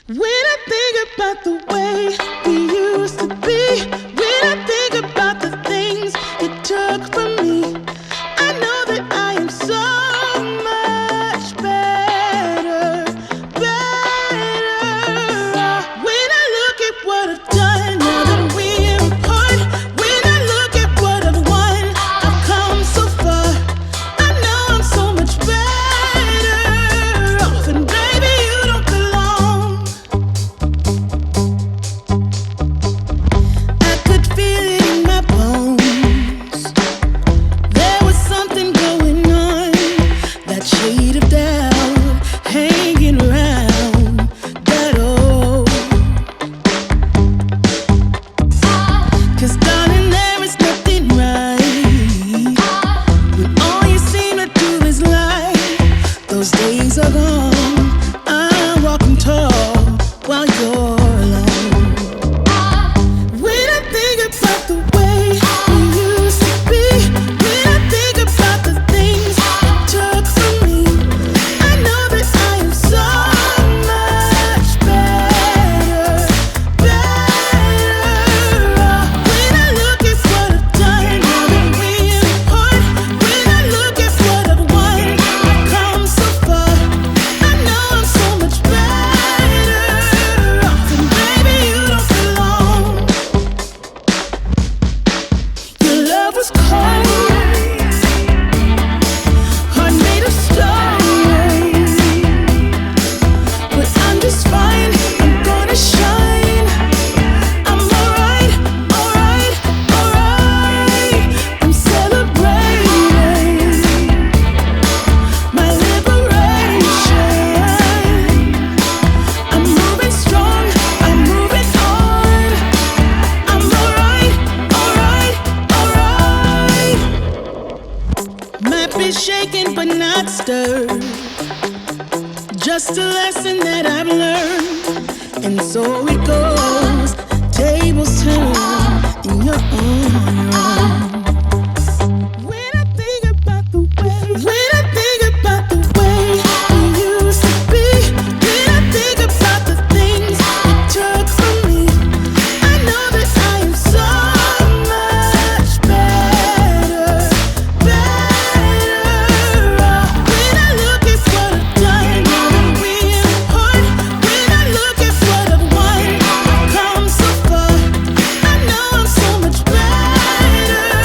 When I think about the way we used to be, when I think about the things you took from me, I know that I am so much better, better. When I look at what I've done, now that we're apart, when I look at what I've won, I've come so far. I know I'm so much better off, and baby, you don't belong. I could feel it in my bones. There was something going on, that shade of doubt hanging around that old. 'Cause darling, there is nothing right when all you seem to do is lie. Those days are gone. I'm walking tall while you're alone. When I think about the way we used to be, when I think about the things you took from me, I know that I am so much better, better. When I look at what I've done, now that we're apart, when I look at what I've won, I've come so far. I know I'm so much better off, and baby, you don't belong. Your love was cold, heart made of stone, but I'm just fine. I'm gonna shine. I'm alright, alright, alright. I'm celebrating my liberation. I'm moving strong, I'm moving on. I'm alright, alright, alright. Might be shaken but not stirred. Just a lesson that I've learned. And so it goes. Tables turn and you're on your own. When I think about the way, when I think about the way we used to be, when I think about the things you took from me, I know that I am so much better, better. When I look at what I've done, now that we're apart, when I look at what I've won, I've come so far. I know I'm so much better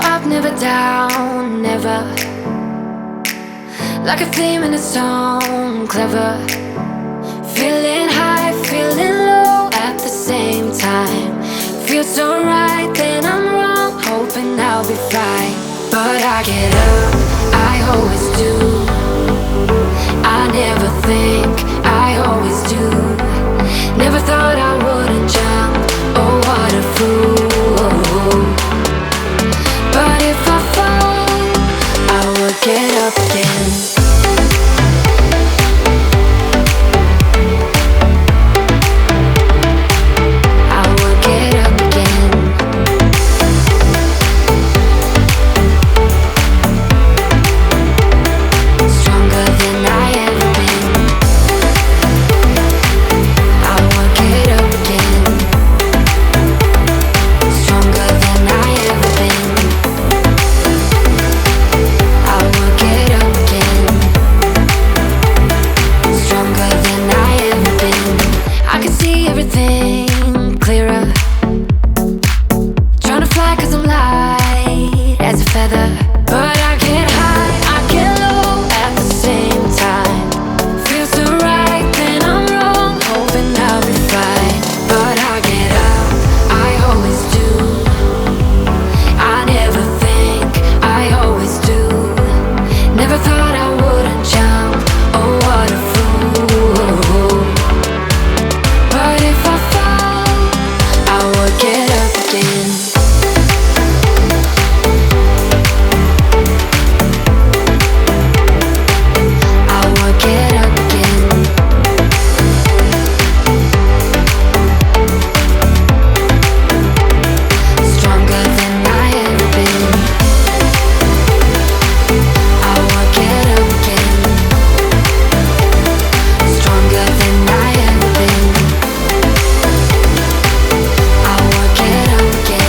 up, never down, never. Like a theme in a song, clever. Feeling high, feeling low at the same time. Feels so right, then I'm wrong, hoping I'll be fine. But I get up, I always do. I never think, I always do. Never thought I wouldn't jump, oh what a fool. But if I fall, I will get up again. Again.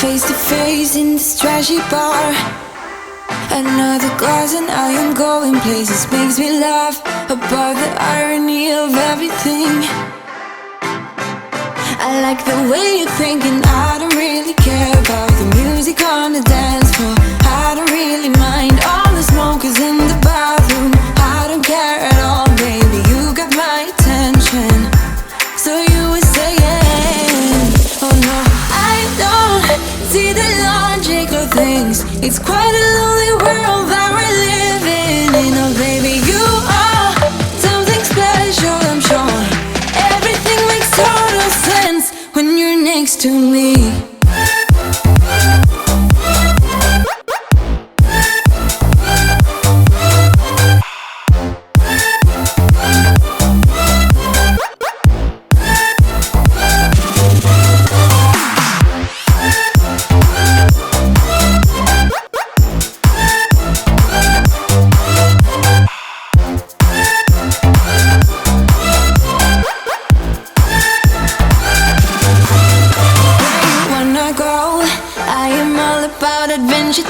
face to face in this trashy bar. Another glass and I am going places. Makes me laugh about the irony of everything. I like the way you're thinking. I don't really care about the music on the dance floor. I don't really mind all the smokers in the bathroom. I don't care at all, baby, you got my attention. So you were saying, oh no, I don't see the logic of things. It's quite a lonely world that we're living in. Oh baby, you are something special, I'm sure. Everything makes total sense when you're next to me.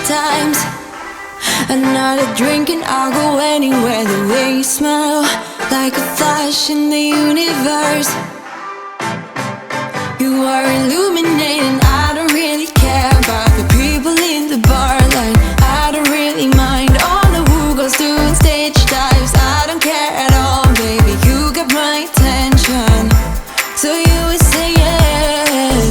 Times another drink and I'll go anywhere. The way you smell, like a flash in the universe. You are illuminating. I don't really care about the people in the bar line. I don't really mind all the who goes doing stage dives. I don't care at all, baby, you got my attention. So you were saying,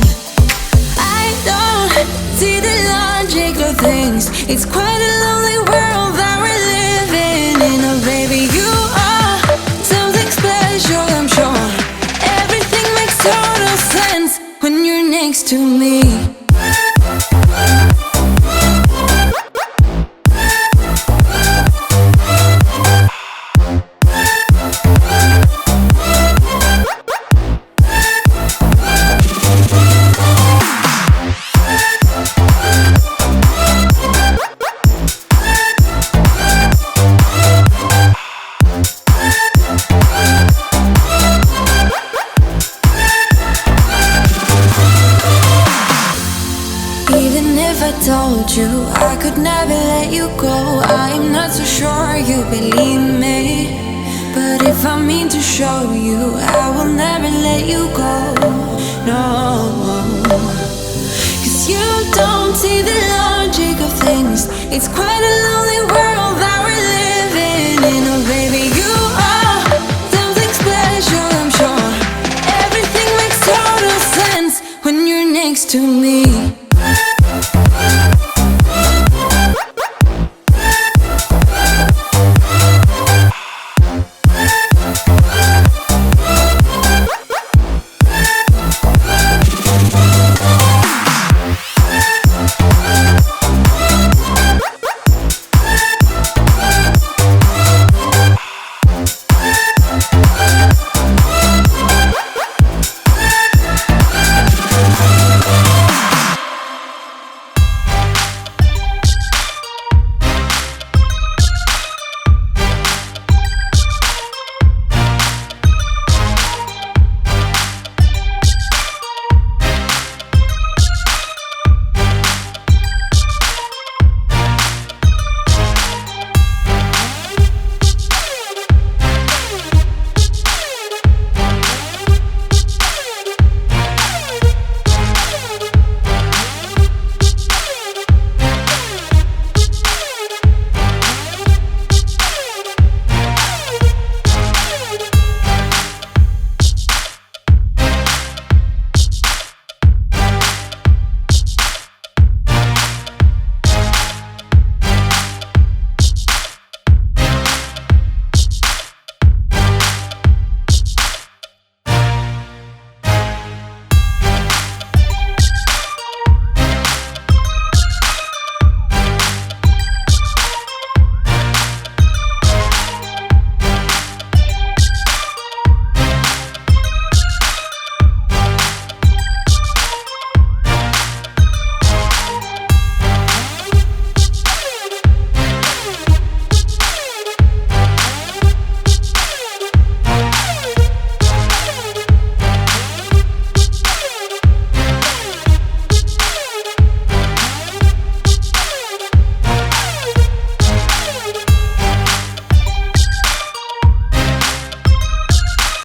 I don't see the logic of things. It's quite a lonely world that we're living in. Oh baby, you are something special, I'm sure. Everything makes total sense when you're next to me. Told you I could never let you go. I'm not so sure you believe me, but if I mean to show you, I will never let you go. No, 'cause you don't see the logic of things. It's quite a lonely world that we're living in. Oh baby, you are something special, I'm sure. Everything makes total sense when you're next to me.